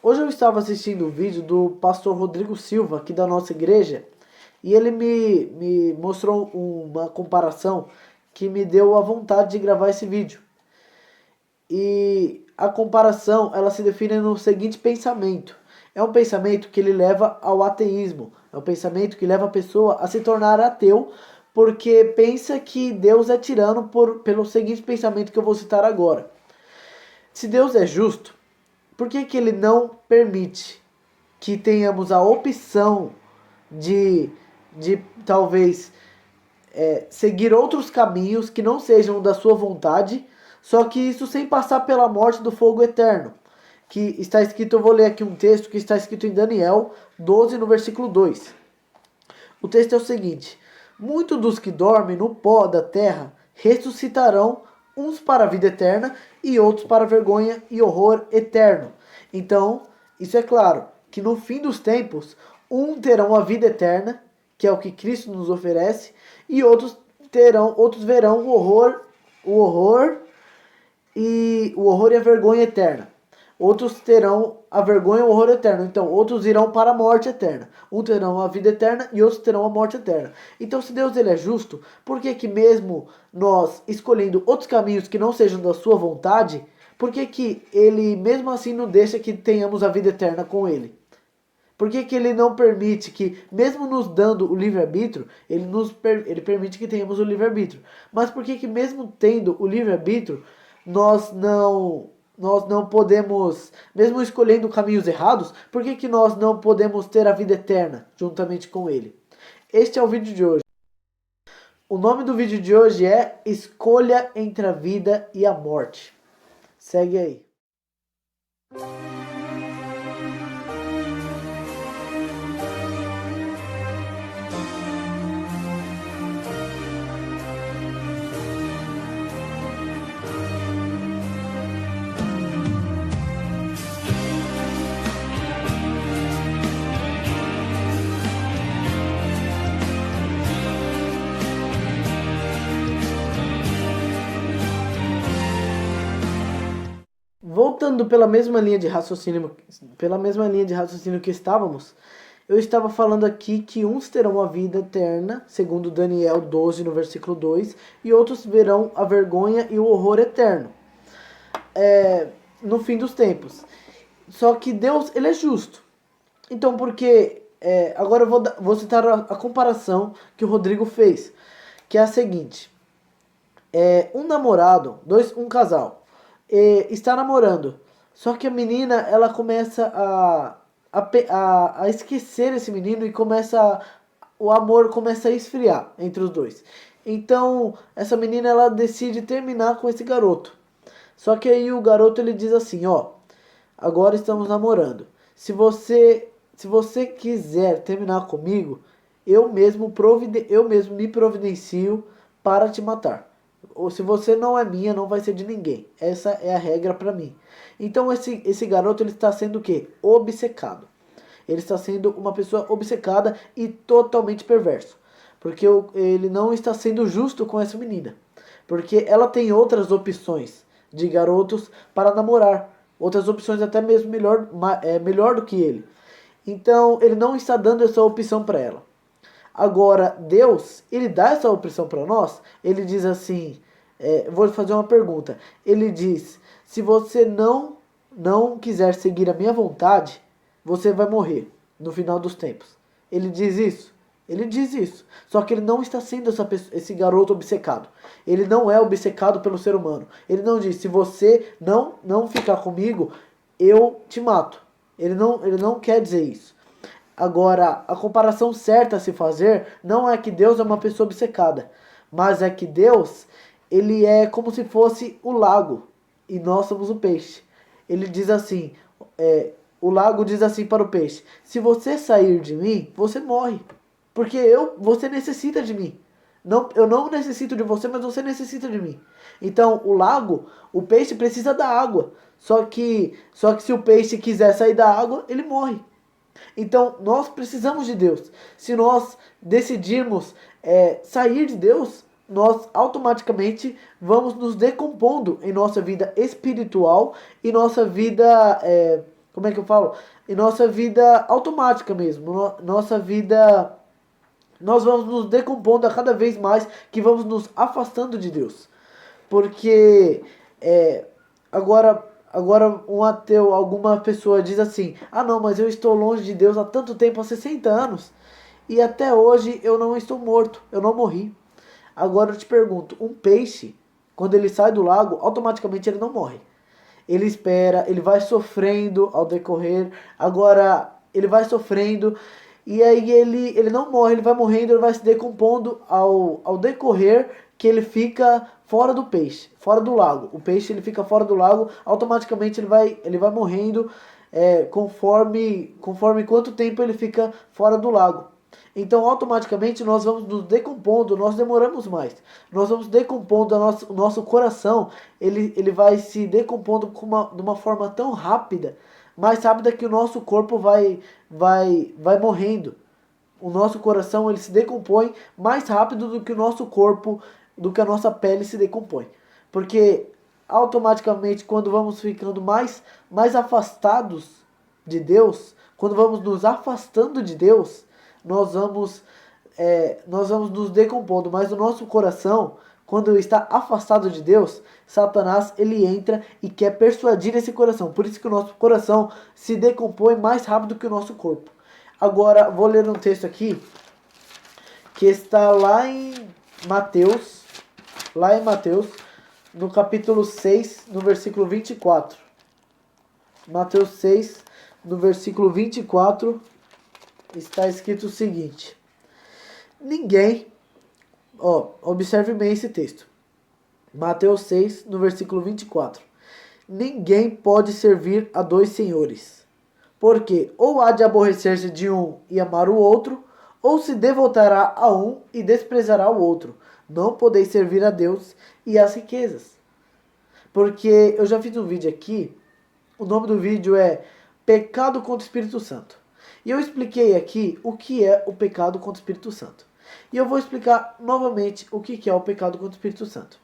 Hoje eu estava assistindo um vídeo do pastor Rodrigo Silva, aqui da nossa igreja, e ele me mostrou uma comparação que me deu a vontade de gravar esse vídeo. E a comparação, ela se define no seguinte pensamento. É um pensamento que ele leva ao ateísmo. É um pensamento que leva a pessoa a se tornar ateu, porque pensa que Deus é tirano pelo seguinte pensamento que eu vou citar agora. Se Deus é justo, por que ele não permite que tenhamos a opção de, de talvez seguir outros caminhos que não sejam da sua vontade, só que isso sem passar pela morte do fogo eterno? Que está escrito, eu vou ler aqui um texto que está escrito em Daniel 12, no versículo 2. O texto é o seguinte: muitos dos que dormem no pó da terra ressuscitarão, uns para a vida eterna e outros para a vergonha e horror eterno. Então, isso é claro, que no fim dos tempos, terão a vida eterna, que é o que Cristo nos oferece, e outros verão o horror e a vergonha eterna. Outros terão a vergonha e o horror eterno. Então, outros irão para a morte eterna. Uns terão a vida eterna e outros terão a morte eterna. Então, se Deus ele é justo, por que mesmo nós escolhendo outros caminhos que não sejam da sua vontade, por que ele mesmo assim não deixa que tenhamos a vida eterna com ele? Por que ele não permite que, mesmo nos dando o livre-arbítrio, ele permite que tenhamos o livre-arbítrio? Mas por que mesmo tendo o livre-arbítrio, nós não podemos, mesmo escolhendo caminhos errados, por que nós não podemos ter a vida eterna juntamente com ele? Este é o vídeo de hoje. O nome do vídeo de hoje é Escolha entre a Vida e a Morte. Segue aí. Voltando pela mesma linha de raciocínio, que estávamos, eu estava falando aqui que uns terão a vida eterna, segundo Daniel 12, no versículo 2, e outros verão a vergonha e o horror eterno, no fim dos tempos. Só que Deus, ele é justo. Então, porque agora eu vou citar a comparação que o Rodrigo fez, que é a seguinte: um casal, está namorando, só que a menina ela começa a esquecer esse menino e o amor começa a esfriar entre os dois. Então essa menina ela decide terminar com esse garoto. Só que aí o garoto ele diz assim, ó, agora estamos namorando. Se você quiser terminar comigo, eu mesmo me providencio para te matar. Ou se você não é minha, não vai ser de ninguém. Essa é a regra para mim. Então esse garoto ele está sendo o quê? Obcecado. Ele está sendo uma pessoa obcecada e totalmente perverso. Porque ele não está sendo justo com essa menina. Porque ela tem outras opções de garotos para namorar. Outras opções até mesmo melhor do que ele. Então ele não está dando essa opção para ela. Agora, Deus, ele dá essa opção para nós. Ele diz assim, vou fazer uma pergunta. Ele diz, se você não quiser seguir a minha vontade, você vai morrer no final dos tempos. Ele diz isso. Ele diz isso. Só que ele não está sendo esse garoto obcecado. Ele não é obcecado pelo ser humano. Ele não diz, se você não ficar comigo, eu te mato. Ele não quer dizer isso. Agora, a comparação certa a se fazer não é que Deus é uma pessoa obcecada, mas é que Deus, ele é como se fosse o lago e nós somos o peixe. Ele diz assim, o lago diz assim para o peixe, se você sair de mim, você morre, porque você necessita de mim. Eu não necessito de você, mas você necessita de mim. Então, o peixe precisa da água, só que se o peixe quiser sair da água, ele morre. Então nós precisamos de Deus. Se nós decidirmos sair de Deus, nós automaticamente vamos nos decompondo em nossa vida espiritual e nossa vida como é que eu falo? Em nossa vida automática mesmo, nossa vida, nós vamos nos decompondo a cada vez mais, que vamos nos afastando de Deus. Porque é, agora um ateu, alguma pessoa diz assim: ah não, mas eu estou longe de Deus há tanto tempo, há 60 anos, e até hoje eu não estou morto, eu não morri. Agora eu te pergunto, um peixe, quando ele sai do lago, automaticamente ele não morre. Ele espera, ele vai sofrendo ao decorrer, agora ele vai sofrendo, e aí ele não morre, ele vai morrendo, ele vai se decompondo ao decorrer, que ele fica fora do peixe, fora do lago. O peixe ele fica fora do lago, automaticamente ele vai morrendo, conforme quanto tempo ele fica fora do lago. Então, automaticamente, nós vamos nos decompondo, nós demoramos mais. Nós vamos decompondo o nosso coração, ele vai se decompondo de uma forma tão rápida, mais rápida que o nosso corpo vai morrendo. O nosso coração ele se decompõe mais rápido do que o nosso corpo, do que a nossa pele se decompõe. Porque automaticamente, quando vamos ficando mais afastados de Deus, quando vamos nos afastando de Deus, nós vamos, nós vamos nos decompondo. Mas o nosso coração, quando está afastado de Deus, Satanás ele entra e quer persuadir esse coração. Por isso que o nosso coração se decompõe mais rápido que o nosso corpo. Agora, vou ler um texto aqui que está lá em Mateus, no capítulo 6, no versículo 24. Mateus 6, no versículo 24, está escrito o seguinte: ninguém, observe bem esse texto. Mateus 6, no versículo 24. Ninguém pode servir a dois senhores, porque ou há de aborrecer-se de um e amar o outro, ou se devotará a um e desprezará o outro. Não podeis servir a Deus e às riquezas. Porque eu já fiz um vídeo aqui, o nome do vídeo é Pecado contra o Espírito Santo. E eu expliquei aqui o que é o pecado contra o Espírito Santo. E eu vou explicar novamente o que é o pecado contra o Espírito Santo.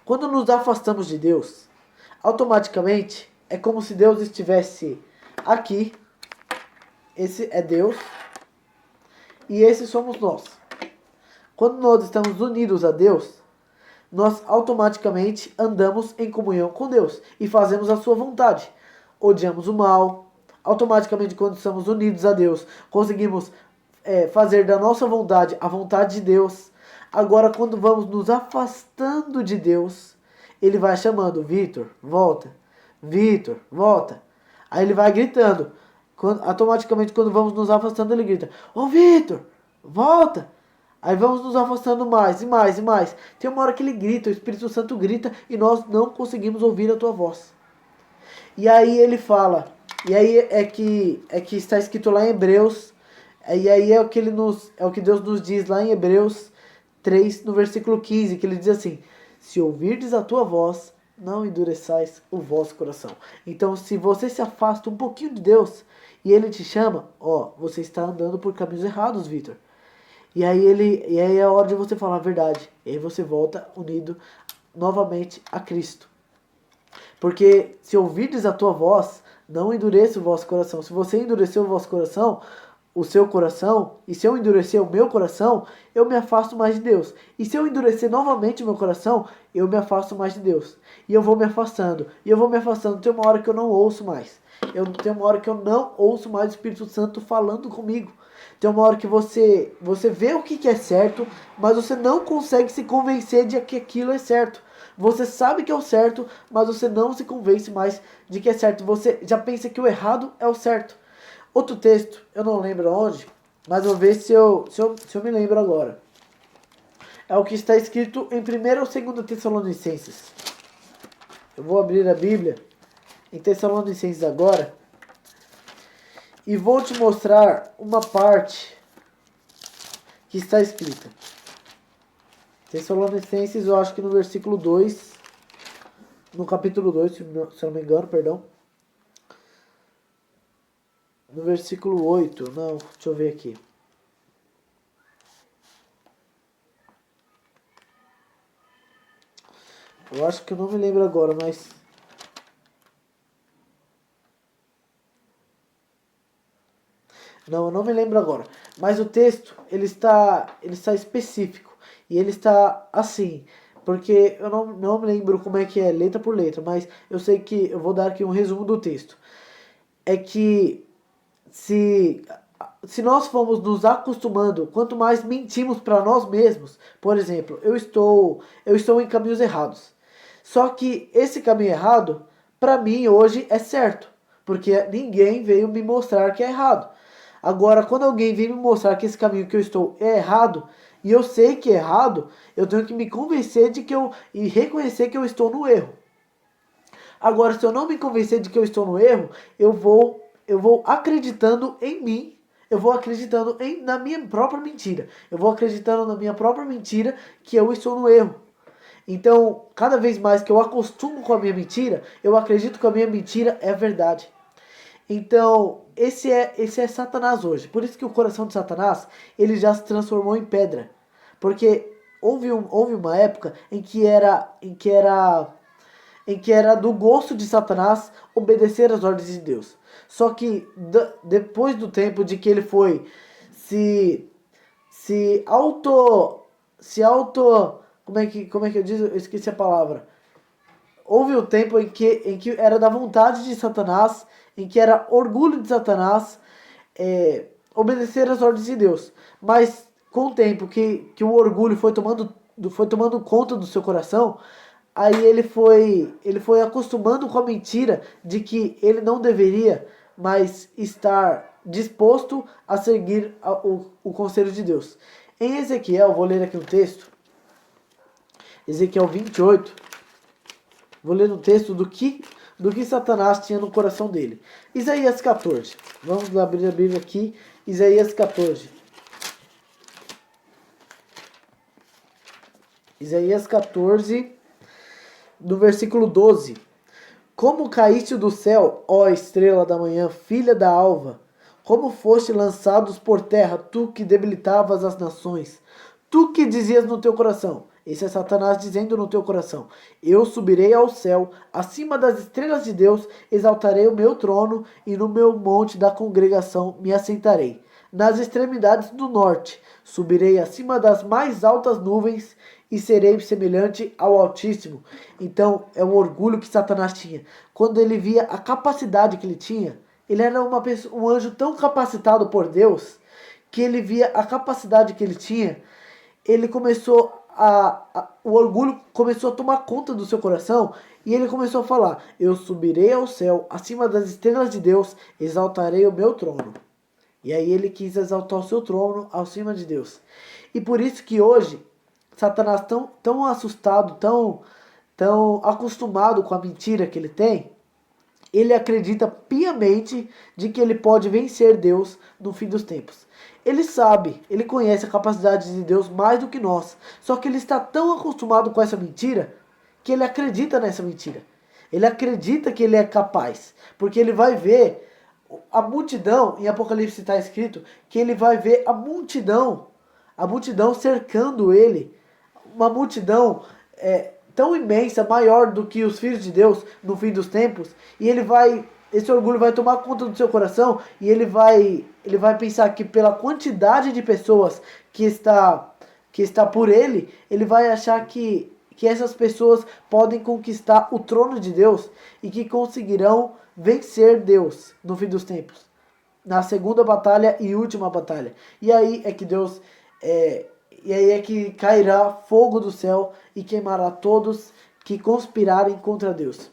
Quando nos afastamos de Deus, automaticamente é como se Deus estivesse aqui. Esse é Deus e esse somos nós. Quando nós estamos unidos a Deus, nós automaticamente andamos em comunhão com Deus e fazemos a sua vontade. Odiamos o mal. Automaticamente, quando estamos unidos a Deus, conseguimos fazer da nossa vontade a vontade de Deus. Agora, quando vamos nos afastando de Deus, ele vai chamando: Vitor, volta. Vitor, volta. Aí ele vai gritando. Automaticamente, quando vamos nos afastando, ele grita: ô Vitor, volta. Aí vamos nos afastando mais e mais e mais. Tem uma hora que ele grita, o Espírito Santo grita e nós não conseguimos ouvir a tua voz. E aí ele fala, e aí é que está escrito lá em Hebreus, e aí é o que Deus nos diz lá em Hebreus 3, no versículo 15, que ele diz assim: se ouvirdes a tua voz, não endureçais o vosso coração. Então, se você se afasta um pouquinho de Deus e ele te chama, você está andando por caminhos errados, Vitor. E aí é a hora de você falar a verdade. E aí você volta unido novamente a Cristo. Porque se ouvirdes a tua voz, não endureça o vosso coração. Se você endurecer o vosso coração, o seu coração, e se eu endurecer o meu coração, eu me afasto mais de Deus. E se eu endurecer novamente o meu coração, eu me afasto mais de Deus. E eu vou me afastando. E eu vou me afastando. Tem uma hora que eu não ouço mais. Tem uma hora que eu não ouço mais o Espírito Santo falando comigo. Tem uma hora que você vê o que é certo, mas você não consegue se convencer de que aquilo é certo. Você sabe que é o certo, mas você não se convence mais de que é certo. Você já pensa que o errado é o certo. Outro texto, eu não lembro onde, mas vou ver se eu me lembro agora. É o que está escrito em 1 ou 2 Tessalonicenses. Eu vou abrir a Bíblia em Tessalonicenses agora e vou te mostrar uma parte que está escrita. Tessalonicenses, eu acho que no versículo 2, no capítulo 2, se eu não me engano, perdão. No versículo 8, não, deixa eu ver aqui. Eu acho que eu não me lembro agora, mas Não, eu não me lembro agora. Mas o texto, ele está específico. E ele está assim. Porque eu não me lembro como é que é letra por letra. Mas eu sei que eu vou dar aqui um resumo do texto. É que se, se nós formos nos acostumando, quanto mais mentimos para nós mesmos, por exemplo, eu estou em caminhos errados. Só que esse caminho errado, para mim hoje é certo, porque ninguém veio me mostrar que é errado. Agora, quando alguém vem me mostrar que esse caminho que eu estou é errado, e eu sei que é errado, eu tenho que me convencer de que e reconhecer que eu estou no erro. Agora, se eu não me convencer de que eu estou no erro, eu vou acreditando em mim, eu vou acreditando na minha própria mentira. Eu vou acreditando na minha própria mentira que eu estou no erro. Então, cada vez mais que eu acostumo com a minha mentira, eu acredito que a minha mentira é verdade. Então, esse é Satanás hoje. Por isso que o coração de Satanás, ele já se transformou em pedra. Porque houve uma época em que era do gosto de Satanás obedecer às ordens de Deus. Só que depois do tempo de que ele foi se se auto se auto como é que eu digo? Eu esqueci a palavra. Houve um tempo em que era da vontade de Satanás, em que era orgulho de Satanás obedecer às ordens de Deus. Mas com o tempo que o orgulho foi tomando conta do seu coração, aí ele foi acostumando com a mentira de que ele não deveria mais estar disposto a seguir o conselho de Deus. Em Ezequiel, vou ler aqui um texto, Ezequiel 28, vou ler um texto do que Satanás tinha no coração dele. Isaías 14, vamos abrir a Bíblia aqui, Isaías 14. Isaías 14, no versículo 12. Como caíste do céu, ó estrela da manhã, filha da alva? Como foste lançados por terra, tu que debilitavas as nações? Tu que dizias no teu coração, esse é Satanás dizendo no teu coração, eu subirei ao céu, acima das estrelas de Deus, exaltarei o meu trono e no meu monte da congregação me assentarei. Nas extremidades do norte, subirei acima das mais altas nuvens e serei semelhante ao Altíssimo. Então, é o orgulho que Satanás tinha. Quando ele via a capacidade que ele tinha, ele era um anjo tão capacitado por Deus, que ele via a capacidade que ele tinha, ele começou o orgulho começou a tomar conta do seu coração e ele começou a falar: eu subirei ao céu, acima das estrelas de Deus, exaltarei o meu trono. E aí ele quis exaltar o seu trono acima de Deus. E por isso que hoje, Satanás tão assustado, tão acostumado com a mentira que ele tem, ele acredita piamente de que ele pode vencer Deus no fim dos tempos. Ele sabe, ele conhece a capacidade de Deus mais do que nós. Só que ele está tão acostumado com essa mentira que ele acredita nessa mentira. Ele acredita que ele é capaz. Porque ele vai ver a multidão, em Apocalipse está escrito, que ele vai ver a multidão cercando ele. Uma multidão tão imensa, maior do que os filhos de Deus no fim dos tempos, e esse orgulho vai tomar conta do seu coração e ele vai pensar que pela quantidade de pessoas que está por ele vai achar que essas pessoas podem conquistar o trono de Deus e que conseguirão vencer Deus no fim dos tempos, na segunda batalha e última batalha. E aí é que que cairá fogo do céu e queimará todos que conspirarem contra Deus.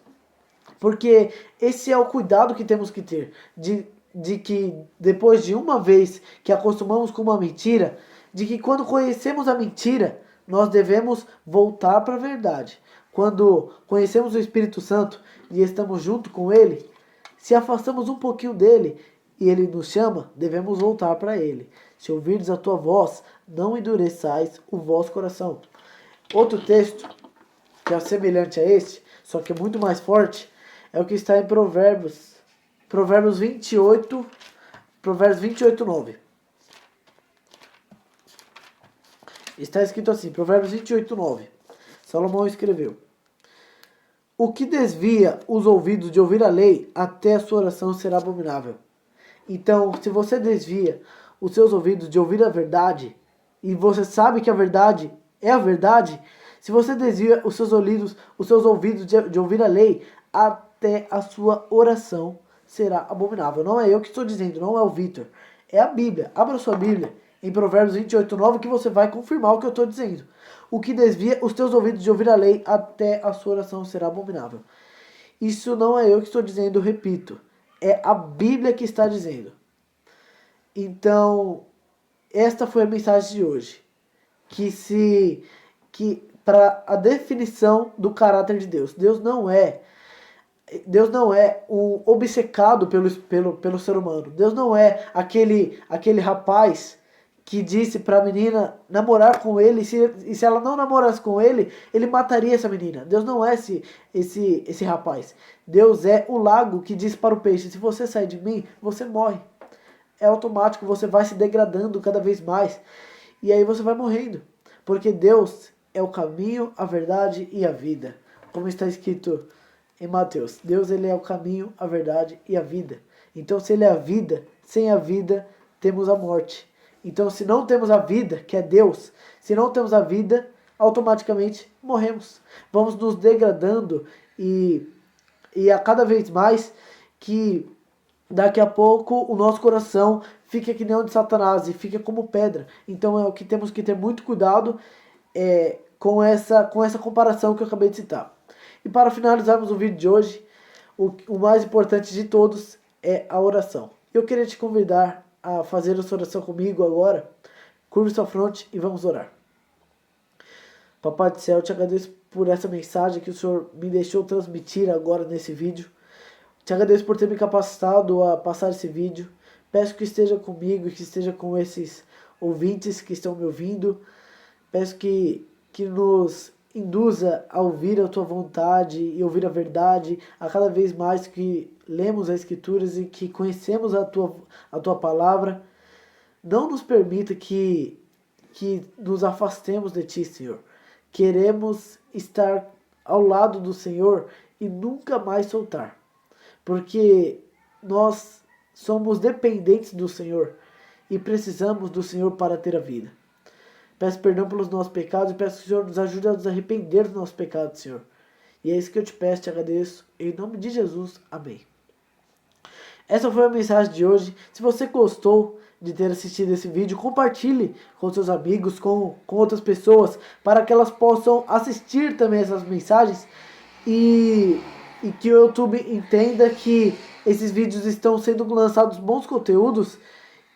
Porque esse é o cuidado que temos que ter, de que depois de uma vez que acostumamos com uma mentira, de que quando conhecemos a mentira, nós devemos voltar para a verdade. Quando conhecemos o Espírito Santo e estamos junto com ele, se afastamos um pouquinho dele e ele nos chama, devemos voltar para ele. Se ouvirdes a tua voz, não endureçais o vosso coração. Outro texto, que é semelhante a este, só que é muito mais forte, é o que está em Provérbios 28, 9. Está escrito assim, Provérbios 28, 9. Salomão escreveu: o que desvia os ouvidos de ouvir a lei, até a sua oração será abominável. Então, se você desvia os seus ouvidos de ouvir a verdade, e você sabe que a verdade é a verdade, se você desvia os seus ouvidos de ouvir a lei, até a sua oração será abominável. Não é eu que estou dizendo, não é o Vitor. É a Bíblia. Abra sua Bíblia em Provérbios 28:9 que você vai confirmar o que eu estou dizendo. O que desvia os teus ouvidos de ouvir a lei, até a sua oração será abominável. Isso não é eu que estou dizendo, repito. É a Bíblia que está dizendo. Então, esta foi a mensagem de hoje. Que para a definição do caráter de Deus. Deus não é um obcecado pelo ser humano. Deus não é aquele rapaz que disse para a menina namorar com ele, e se ela não namorasse com ele, ele mataria essa menina. Deus não é esse rapaz. Deus é o lago que diz para o peixe: se você sair de mim, você morre. É automático, você vai se degradando cada vez mais. E aí você vai morrendo. Porque Deus é o caminho, a verdade e a vida. Como está escrito em Mateus. Deus, ele é o caminho, a verdade e a vida. Então, se ele é a vida, sem a vida temos a morte. Então, se não temos a vida, que é Deus, se não temos a vida, automaticamente morremos. Vamos nos degradando e a cada vez mais que daqui a pouco o nosso coração fica que nem o de Satanás e fica como pedra. Então é o que temos que ter muito cuidado com essa comparação que eu acabei de citar. E para finalizarmos o vídeo de hoje, o mais importante de todos é a oração. Eu queria te convidar a fazer essa oração comigo agora. Curve sua fronte e vamos orar. Papai do céu, eu te agradeço por essa mensagem que o Senhor me deixou transmitir agora nesse vídeo. Te agradeço por ter me capacitado a passar esse vídeo. Peço que esteja comigo e que esteja com esses ouvintes que estão me ouvindo. Peço que nos induza a ouvir a tua vontade e ouvir a verdade a cada vez mais que lemos as Escrituras e que conhecemos a tua palavra. Não nos permita que nos afastemos de ti, Senhor. Queremos estar ao lado do Senhor e nunca mais soltar. Porque nós somos dependentes do Senhor e precisamos do Senhor para ter a vida. Peço perdão pelos nossos pecados e peço que o Senhor nos ajude a nos arrepender dos nossos pecados, Senhor. E é isso que eu te peço, te agradeço. Em nome de Jesus, amém. Essa foi a mensagem de hoje. Se você gostou de ter assistido esse vídeo, compartilhe com seus amigos, com outras pessoas, para que elas possam assistir também essas mensagens e que o YouTube entenda que esses vídeos estão sendo lançados bons conteúdos,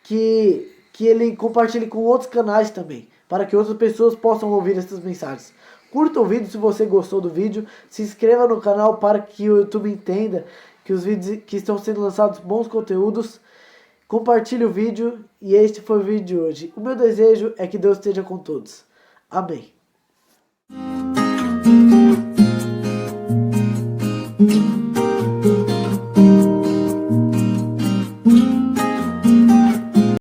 que ele compartilhe com outros canais também, para que outras pessoas possam ouvir essas mensagens. Curta o vídeo se você gostou do vídeo, se inscreva no canal para que o YouTube entenda que os vídeos que estão sendo lançados bons conteúdos. Compartilhe o vídeo e este foi o vídeo de hoje. O meu desejo é que Deus esteja com todos. Amém.